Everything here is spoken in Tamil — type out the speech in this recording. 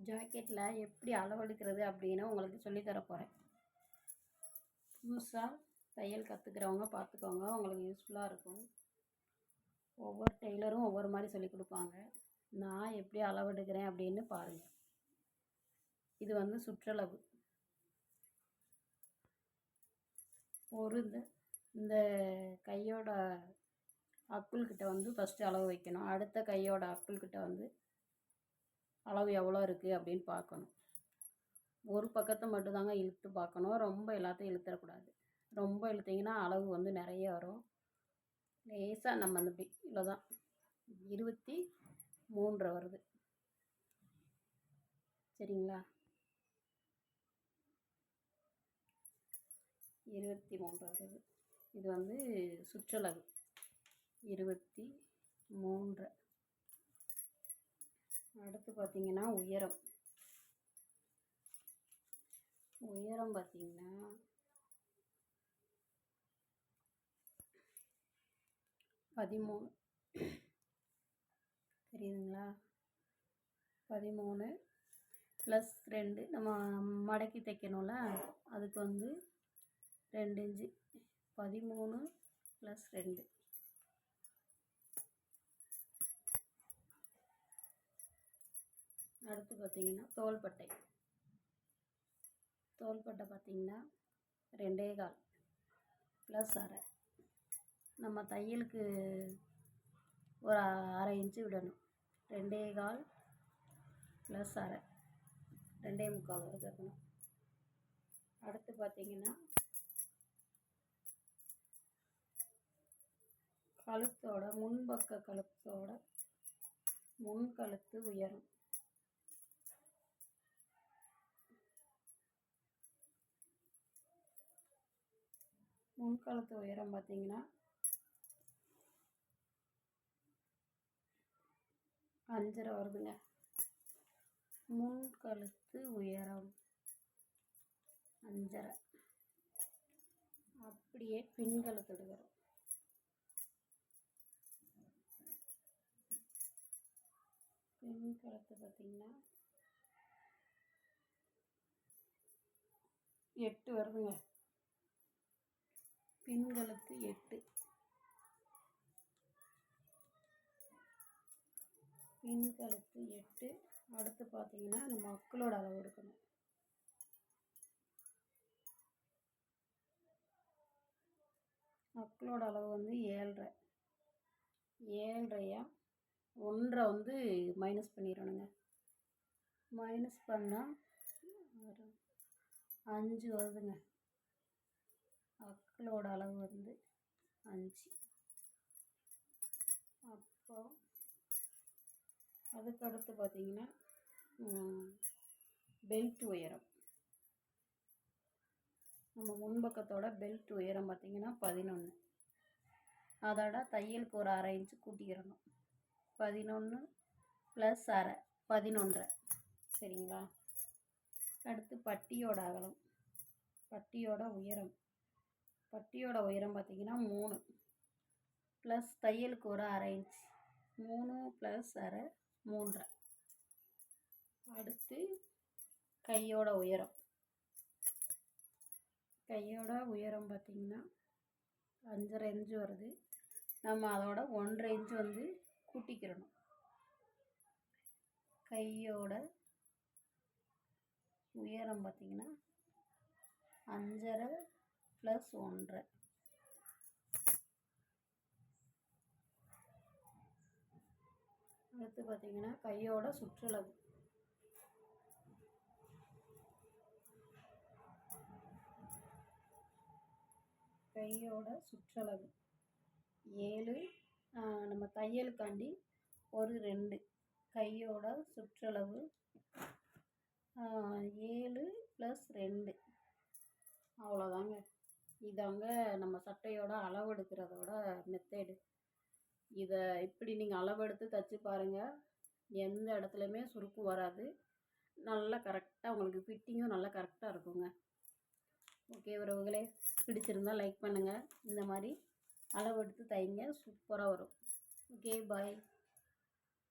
ஜாக்கெட்டில் எப்படி அளவெடுக்கிறது அப்படின்னு உங்களுக்கு சொல்லித்தர போகிறேன். புதுசாக தையல் கற்றுக்கிறவங்க பார்த்துக்கோங்க, உங்களுக்கு யூஸ்ஃபுல்லாக இருக்கும். ஒவ்வொரு டெய்லரும் ஒவ்வொரு மாதிரி சொல்லி கொடுப்பாங்க. நான் எப்படி அளவெடுக்கிறேன் அப்படின்னு பாருங்கள். இது வந்து சுற்றளவு. ஒரு இந்த கையோட அக்குள்கிட்ட வந்து ஃபஸ்ட்டு அளவு வைக்கணும். அடுத்த கையோட அக்குள்கிட்ட வந்து அளவு எவ்வளோ இருக்குது அப்படின்னு பார்க்கணும். ஒரு பக்கத்தை மட்டும்தாங்க இழுத்து பார்க்கணும், ரொம்ப எல்லாத்தையும் இழுத்துடக்கூடாது. ரொம்ப இழுத்திங்கன்னா அளவு வந்து நிறைய வரும். லேசாக நம்ம அந்த இவ்வளோ தான், 23 வருது. சரிங்களா? 23 வருது. இது வந்து சுற்றளவு 23. அடுத்து பார்த்திங்கன்னா உயரம். உயரம் பார்த்திங்கன்னா 13. தெரியுதுங்களா? 13 + 2. நம்ம மடக்கி தைக்கணும்ல, அதுக்கு வந்து 2 இன்ச்சு. 13 + 2. அடுத்து பார்த்திங்கன்னா தோள்பட்டை. தோள்பட்டை பார்த்திங்கன்னா 2.25 + அரை. நம்ம தையலுக்கு ஒரு அரை இன்ச்சு விடணும். 2.25 + அரை, 2.25 வரை தைக்கணும். அடுத்து பார்த்திங்கன்னா கழுத்தோட முன்பக்க கழுத்தோட முன்கழுத்து உயரம். முன்கழுத்து உயரம் பார்த்திங்கன்னா 5.5 வருதுங்க. முன்கழுத்து உயரம் 5.5. அப்படியே பின்கழுத்து எடுக்கிறோம். பின்கழுத்து பார்த்திங்கன்னா 8 வருதுங்க. பின்கழுத்து 8. பின்கழுத்து 8. அடுத்து பார்த்திங்கன்னா நம்ம அக்களோட அளவு எடுக்கணும். அக்களோட அளவு வந்து 7.5. 7.5 1 வந்து மைனஸ் பண்ணிடணுங்க. மைனஸ் பண்ணால் 5 வருதுங்க. அக்களோட அளவு வந்து 5. அப்போ அதுக்கடுத்து பார்த்திங்கன்னா பெல்ட் உயரம். நம்ம முன்பக்கத்தோட பெல்ட் உயரம் பார்த்திங்கன்னா 11. அதோட தையலுக்கு ஒரு அரை இன்ச்சு கூட்டிக்கிறணும். 11 + அரை, 11.5. சரிங்களா? அடுத்து பட்டியோட அகலம். பட்டியோட உயரம். பட்டியோட உயரம் பார்த்திங்கன்னா 3 + தையலுக்கு ஒரு அரை இன்ச். 3 + அரை, 3.5. அடுத்து கையோட உயரம். கையோட உயரம் பார்த்திங்கன்னா 5.5 இன்ச்சு வருது. நம்ம அதோட 1.5 இன்ச்சு வந்து கூட்டிக்கிறணும். கையோட உயரம் பார்த்திங்கன்னா 5.5 + 1.5. அடுத்து பார்த்திங்கன்னா கையோட சுற்றளவு. கையோட சுற்றளவு 7. நம்ம தையலுக்காண்டி ஒரு 2. கையோட சுற்றளவு 7 + 2. அவ்வளோதாங்க. இதாங்க நம்ம சட்டையோட அளவெடுக்கிறதோட மெத்தேடு. இதை இப்படி நீங்கள் அளவெடுத்து தைச்சி பாருங்கள். எந்த இடத்துலையுமே சுருக்கு வராது. நல்லா கரெக்டாக உங்களுக்கு ஃபிட்டிங்கும் நல்லா கரெக்டாக இருக்குங்க. ஓகே உறவுகளே, பிடிச்சிருந்தால் லைக் பண்ணுங்கள். இந்த மாதிரி அளவெடுத்து தைங்க, சூப்பராக வரும். ஓகே, பாய்.